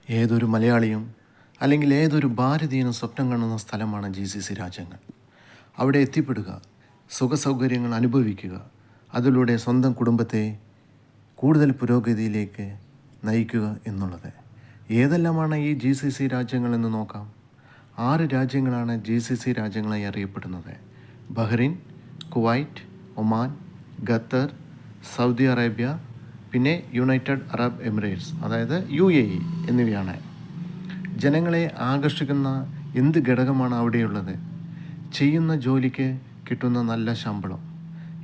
ഏതൊരു മലയാളിയും അല്ലെങ്കിൽ ഏതൊരു ഭാരതീയനും സ്വപ്നം കാണുന്ന സ്ഥലമാണ് GCC രാജ്യങ്ങൾ. അവിടെ എത്തിപ്പെടുക, സുഖസൗകര്യങ്ങൾ അനുഭവിക്കുക, അതിലൂടെ സ്വന്തം കുടുംബത്തെ കൂടുതൽ പുരോഗതിയിലേക്ക് നയിക്കുക എന്നുള്ളത്. ഏതെല്ലാമാണ് ഈ GCC രാജ്യങ്ങളെന്ന് നോക്കാം. 6 രാജ്യങ്ങളാണ് GCC രാജ്യങ്ങളായി അറിയപ്പെടുന്നത്. Bahrain, Kuwait, Oman, Qatar, Saudi Arabia, പിന്നെ യുണൈറ്റഡ് അറബ് എമിറേറ്റ്സ് അതായത് UAE എന്നിവയാണ്. ജനങ്ങളെ ആകർഷിക്കുന്ന എന്ത് ഘടകമാണ് അവിടെയുള്ളത്? ചെയ്യുന്ന ജോലിക്ക് കിട്ടുന്ന നല്ല ശമ്പളം,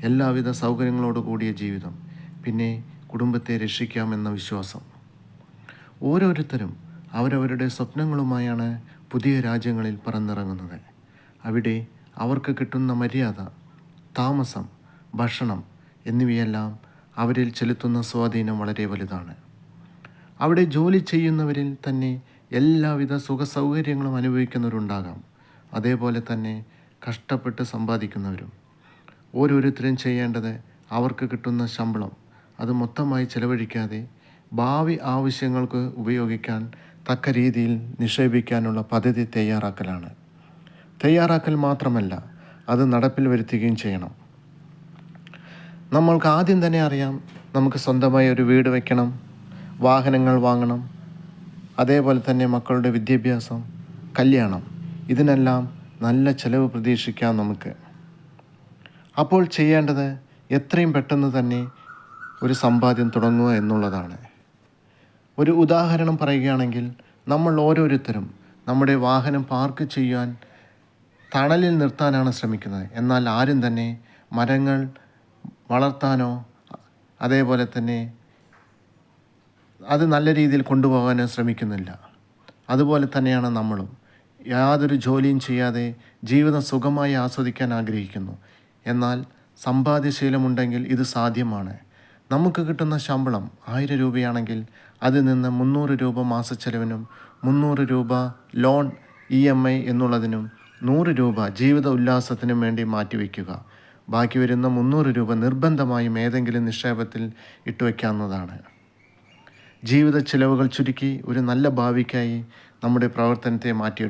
എല്ലാവിധ സൗകര്യങ്ങളോട് കൂടിയ ജീവിതം, പിന്നെ കുടുംബത്തെ രക്ഷിക്കാമെന്ന വിശ്വാസം. ഓരോരുത്തരും അവരവരുടെ സ്വപ്നങ്ങളുമായാണ് പുതിയ രാജ്യങ്ങളിൽ പറന്നിറങ്ങുന്നത്. അവിടെ അവർക്ക് കിട്ടുന്ന മര്യാദ, താമസം, ഭക്ഷണം എന്നിവയെല്ലാം അവരിൽ ചെലുത്തുന്ന സ്വാധീനം വളരെ വലുതാണ്. അവിടെ ജോലി ചെയ്യുന്നവരിൽ തന്നെ എല്ലാവിധ സുഖസൗകര്യങ്ങളും അനുഭവിക്കുന്നവരുണ്ടാകാം. അതേപോലെ തന്നെ കഷ്ടപ്പെട്ട് സമ്പാദിക്കുന്നവരും. ഓരോരുത്തരും ചെയ്യേണ്ടത് അവർക്ക് കിട്ടുന്ന ശമ്പളം അത് മൊത്തമായി ചെലവഴിക്കാതെ ഭാവി ആവശ്യങ്ങൾക്ക് ഉപയോഗിക്കാൻ തക്ക രീതിയിൽ നിക്ഷേപിക്കാനുള്ള പദ്ധതി തയ്യാറാക്കൽ മാത്രമല്ല, അത് നടപ്പിൽ വരുത്തുകയും ചെയ്യണം. നമ്മൾക്ക് ആദ്യം തന്നെ അറിയാം, നമുക്ക് സ്വന്തമായി ഒരു വീട് വയ്ക്കണം, വാഹനങ്ങൾ വാങ്ങണം, അതേപോലെ തന്നെ മക്കളുടെ വിദ്യാഭ്യാസം, കല്യാണം, ഇതിനെല്ലാം നല്ല ചിലവ് പ്രതീക്ഷിക്കാം നമുക്ക്. അപ്പോൾ ചെയ്യേണ്ടത് എത്രയും പെട്ടെന്ന് തന്നെ ഒരു സമ്പാദ്യം തുടങ്ങുക എന്നുള്ളതാണ്. ഒരു ഉദാഹരണം പറയുകയാണെങ്കിൽ, നമ്മൾ ഓരോരുത്തരും നമ്മുടെ വാഹനം പാർക്ക് ചെയ്യാൻ തണലിൽ നിർത്താനാണ് ശ്രമിക്കുന്നത്. എന്നാൽ ആരും തന്നെ മരങ്ങൾ വളർത്താനോ അതേപോലെ തന്നെ അത് നല്ല രീതിയിൽ കൊണ്ടുപോകാനോ ശ്രമിക്കുന്നില്ല. അതുപോലെ തന്നെയാണ് നമ്മളും. യാതൊരു ജോലിയും ചെയ്യാതെ ജീവിതം സുഖമായി ആസ്വദിക്കാൻ ആഗ്രഹിക്കുന്നു. എന്നാൽ സമ്പാദ്യശീലമുണ്ടെങ്കിൽ ഇത് സാധ്യമാണ്. നമുക്ക് കിട്ടുന്ന ശമ്പളം 1000 രൂപയാണെങ്കിൽ അതിൽ നിന്ന് 300 രൂപ മാസച്ചെലവിനും 300 രൂപ ലോൺ EMI എന്നുള്ളതിനും 100 രൂപ ജീവിത ഉല്ലാസത്തിനും വേണ്ടി മാറ്റിവെക്കുക. ബാക്കി വരുന്ന 300 രൂപ നിർബന്ധമായും ഏതെങ്കിലും നിക്ഷേപത്തിൽ ഇട്ടുവയ്ക്കാവുന്നതാണ്. ജീവിത ചിലവുകൾ ചുരുക്കി ഒരു നല്ല ഭാവിക്കായി നമ്മുടെ പ്രവർത്തനത്തെ മാറ്റി